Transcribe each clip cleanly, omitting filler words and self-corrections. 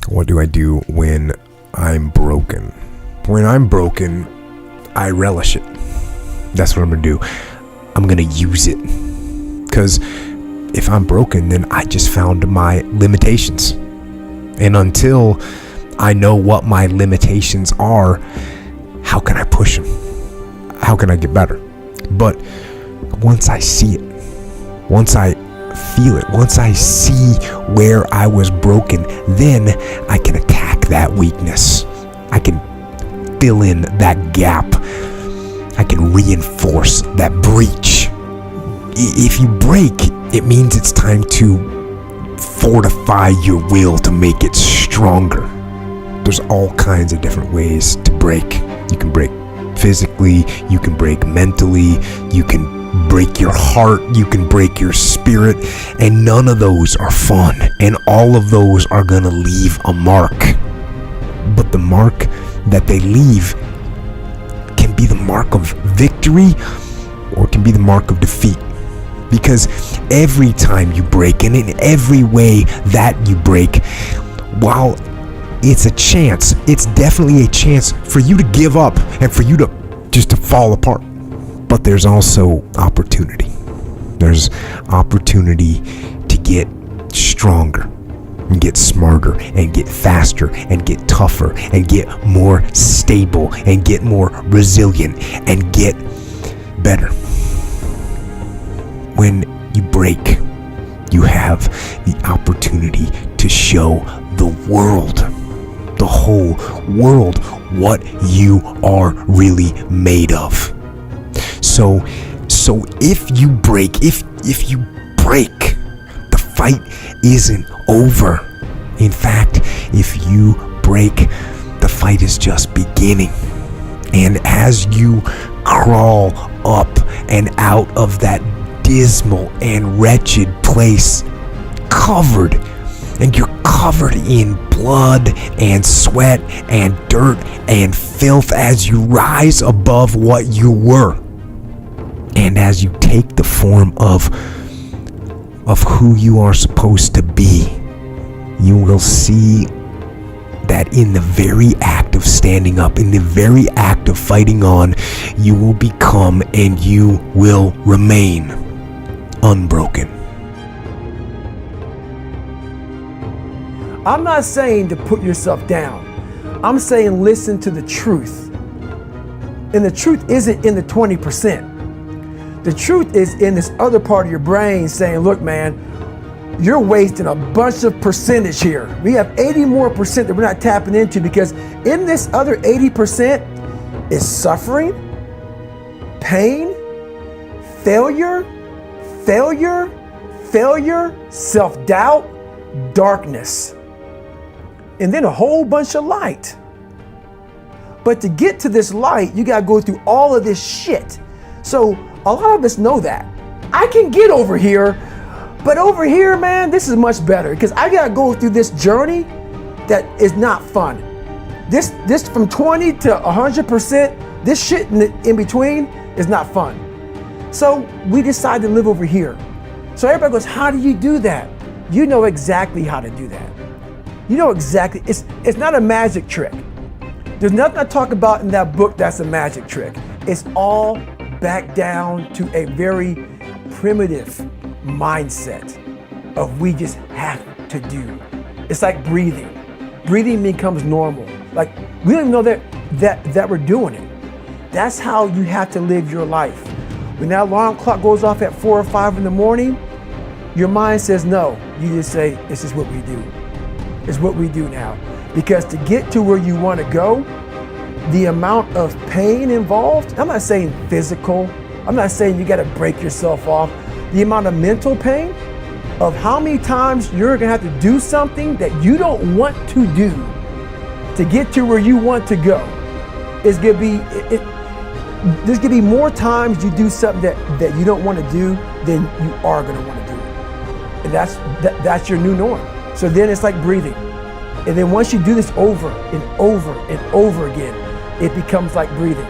What do I do when I'm broken? When I'm broken, I relish it. That's what I'm gonna do. I'm gonna use it. Because if I'm broken, then I just found my limitations. And until I know what my limitations are, how can I push them? How can I get better? But once I see it, once I feel it, once I see where I was broken, then I can attack that weakness. I can fill in that gap. I can reinforce that breach. If you break, it means it's time to fortify your will to make it stronger. There's all kinds of different ways to break. You can break physically, you can break mentally, you can break your heart, you can break your spirit, and none of those are fun, and all of those are gonna leave a mark. But the mark that they leave can be the mark of victory or it can be the mark of defeat. Because every time you break, and in every way that you break, while it's a chance, it's definitely a chance for you to give up and for you to just to fall apart. But there's also opportunity. There's opportunity to get stronger and get smarter and get faster and get tougher and get more stable and get more resilient and get better. When you break, you have the opportunity to show the world, the whole world, what you are really made of. So if you break, if you break, the fight isn't over. In fact, if you break, the fight is just beginning. And as you crawl up and out of that dismal and wretched place, and you're covered in blood and sweat and dirt and filth as you rise above what you were, and as you take the form of who you are supposed to be, you will see that in the very act of standing up, in the very act of fighting on, you will become and you will remain unbroken. I'm not saying to put yourself down. I'm saying listen to the truth. And the truth isn't in the 20%. The truth is in this other part of your brain saying, look, man, you're wasting a bunch of percentage here. We have 80 more percent that we're not tapping into, because in this other 80% is suffering, pain, failure, self-doubt, darkness, and then a whole bunch of light. But to get to this light, you gotta go through all of this shit. So a lot of us know that. I can get over here, but over here, man, this is much better, because I gotta go through this journey that is not fun. This from 20 to 100%, this shit in between is not fun. So we decide to live over here. So everybody goes, how do you do that? You know exactly how to do that. You know exactly, it's not a magic trick. There's nothing I talk about in that book that's a magic trick. It's all back down to a very primitive mindset of we just have to do. It's like breathing. Breathing becomes normal. Like we don't even know that we're doing it. That's how you have to live your life. When that alarm clock goes off at 4 or 5 in the morning, your mind says no. You just say, this is what we do. It's what we do now. Because to get to where you want to go, the amount of pain involved, I'm not saying physical, I'm not saying you got to break yourself off. The amount of mental pain of how many times you're going to have to do something that you don't want to do to get to where you want to go is going to be, there's going to be more times you do something that you don't want to do than you are going to want to do. And that's your new norm. So then it's like breathing. And then once you do this over and over and over again, it becomes like breathing.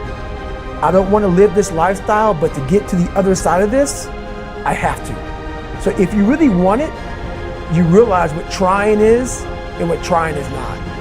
I don't want to live this lifestyle, but to get to the other side of this, I have to. So if you really want it, you realize what trying is and what trying is not.